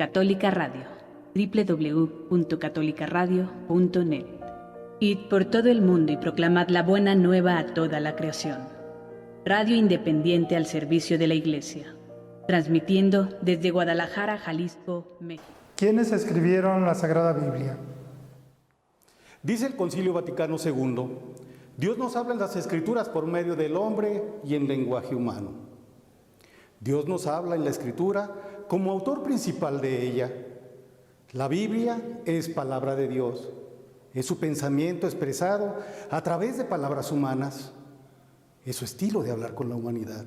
Católica Radio, www.catolicaradio.net. Id por todo el mundo y proclamad la buena nueva a toda la creación. Radio independiente al servicio de la Iglesia, transmitiendo desde Guadalajara, Jalisco, México. ¿Quiénes escribieron la Sagrada Biblia? Dice el Concilio Vaticano II, Dios nos habla en las Escrituras por medio del hombre y en lenguaje humano. Dios nos habla en la Escritura como autor principal de ella. La Biblia es palabra de Dios, es su pensamiento expresado a través de palabras humanas, es su estilo de hablar con la humanidad.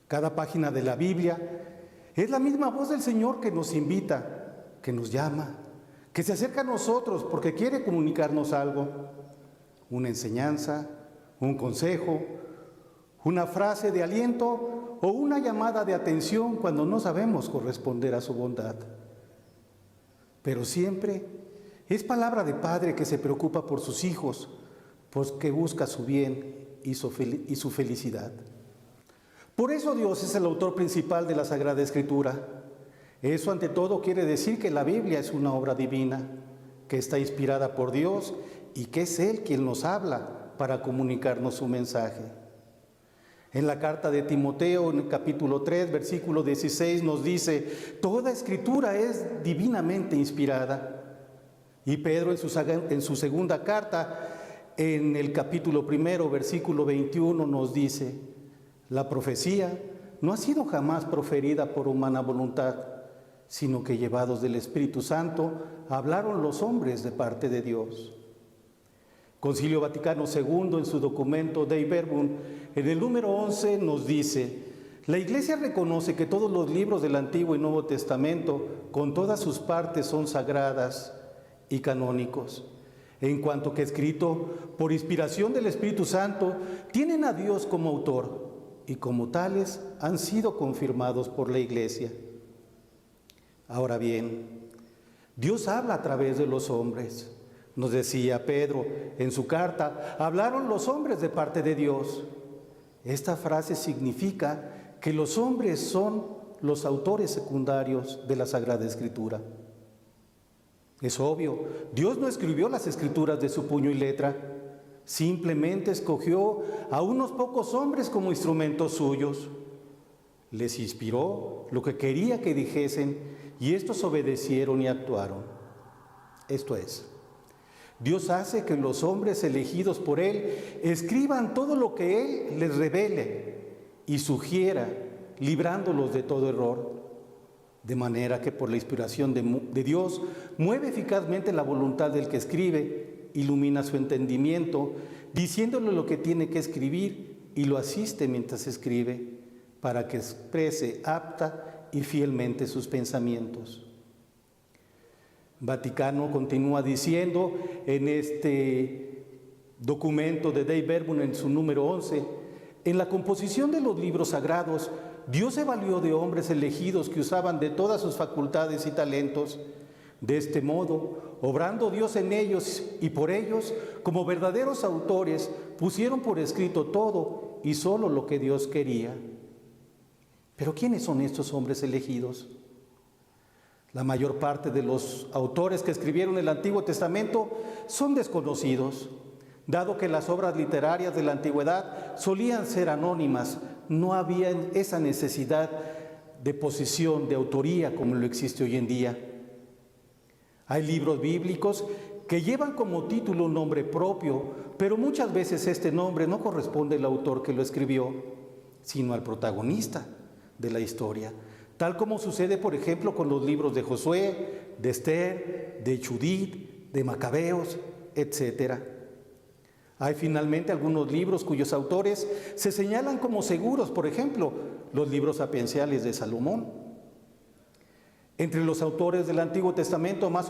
Cada página de la Biblia es la misma voz del Señor que nos invita, que nos llama, que se acerca a nosotros porque quiere comunicarnos algo, una enseñanza, un consejo, una frase de aliento o una llamada de atención cuando no sabemos corresponder a su bondad. Pero siempre es palabra de Padre que se preocupa por sus hijos, porque busca su bien y su felicidad. Por eso Dios es el autor principal de la Sagrada Escritura. Eso ante todo quiere decir que la Biblia es una obra divina, que está inspirada por Dios y que es Él quien nos habla para comunicarnos su mensaje. En la carta de Timoteo, en el capítulo 3, versículo 16, nos dice, toda escritura es divinamente inspirada. Y Pedro en su segunda carta, en el capítulo 1, versículo 21, nos dice, la profecía no ha sido jamás proferida por humana voluntad, sino que llevados del Espíritu Santo, hablaron los hombres de parte de Dios. Concilio Vaticano II, en su documento Dei Verbum, en el número 11, nos dice, la Iglesia reconoce que todos los libros del Antiguo y Nuevo Testamento, con todas sus partes, son sagradas y canónicos, en cuanto que escrito por inspiración del Espíritu Santo, tienen a Dios como autor, y como tales han sido confirmados por la Iglesia. Ahora bien, Dios habla a través de los hombres. Nos decía Pedro en su carta, hablaron los hombres de parte de Dios. Esta frase significa que los hombres son los autores secundarios de la Sagrada Escritura. Es obvio, Dios no escribió las Escrituras de su puño y letra, simplemente escogió a unos pocos hombres como instrumentos suyos. Les inspiró lo que quería que dijesen y estos obedecieron y actuaron. Esto es, Dios hace que los hombres elegidos por Él escriban todo lo que Él les revele y sugiera, librándolos de todo error. De manera que por la inspiración de Dios mueve eficazmente la voluntad del que escribe, ilumina su entendimiento, diciéndole lo que tiene que escribir y lo asiste mientras escribe, para que exprese apta y fielmente sus pensamientos. Vaticano continúa diciendo en este documento de Dei Verbum en su número 11, en la composición de los libros sagrados, Dios se valió de hombres elegidos que usaban de todas sus facultades y talentos. De este modo, obrando Dios en ellos y por ellos, como verdaderos autores, pusieron por escrito todo y solo lo que Dios quería. Pero ¿quiénes son estos hombres elegidos? La mayor parte de los autores que escribieron el Antiguo Testamento son desconocidos, dado que las obras literarias de la antigüedad solían ser anónimas, no había esa necesidad de posesión, de autoría como lo existe hoy en día. Hay libros bíblicos que llevan como título un nombre propio, pero muchas veces este nombre no corresponde al autor que lo escribió, sino al protagonista de la historia, tal como sucede, por ejemplo, con los libros de Josué, de Esther, de Judith, de Macabeos, etc. Hay finalmente algunos libros cuyos autores se señalan como seguros, por ejemplo, los libros sapienciales de Salomón. Entre los autores del Antiguo Testamento más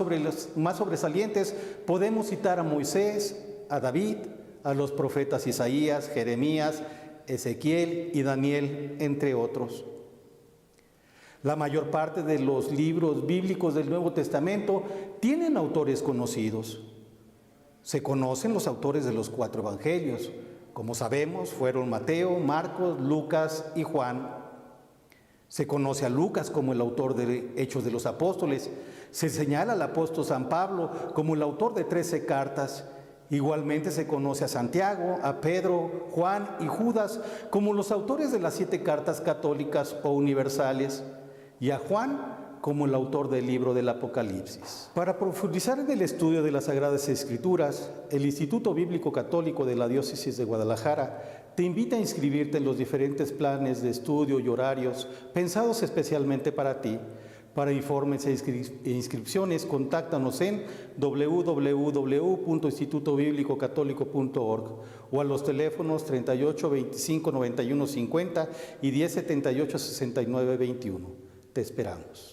sobresalientes podemos citar a Moisés, a David, a los profetas Isaías, Jeremías, Ezequiel y Daniel, entre otros. La mayor parte de los libros bíblicos del Nuevo Testamento tienen autores conocidos. Se conocen los autores de los 4 evangelios. Como sabemos, fueron Mateo, Marcos, Lucas y Juan. Se conoce a Lucas como el autor de Hechos de los Apóstoles. Se señala al apóstol San Pablo como el autor de 13 cartas. Igualmente se conoce a Santiago, a Pedro, Juan y Judas como los autores de las 7 cartas católicas o universales, y a Juan como el autor del libro del Apocalipsis. Para profundizar en el estudio de las Sagradas Escrituras, el Instituto Bíblico Católico de la Diócesis de Guadalajara te invita a inscribirte en los diferentes planes de estudio y horarios pensados especialmente para ti. Para informes e inscripciones, contáctanos en www.institutobiblicocatólico.org o a los teléfonos 38 25 91 50 y 10 78 69 21. Te esperamos.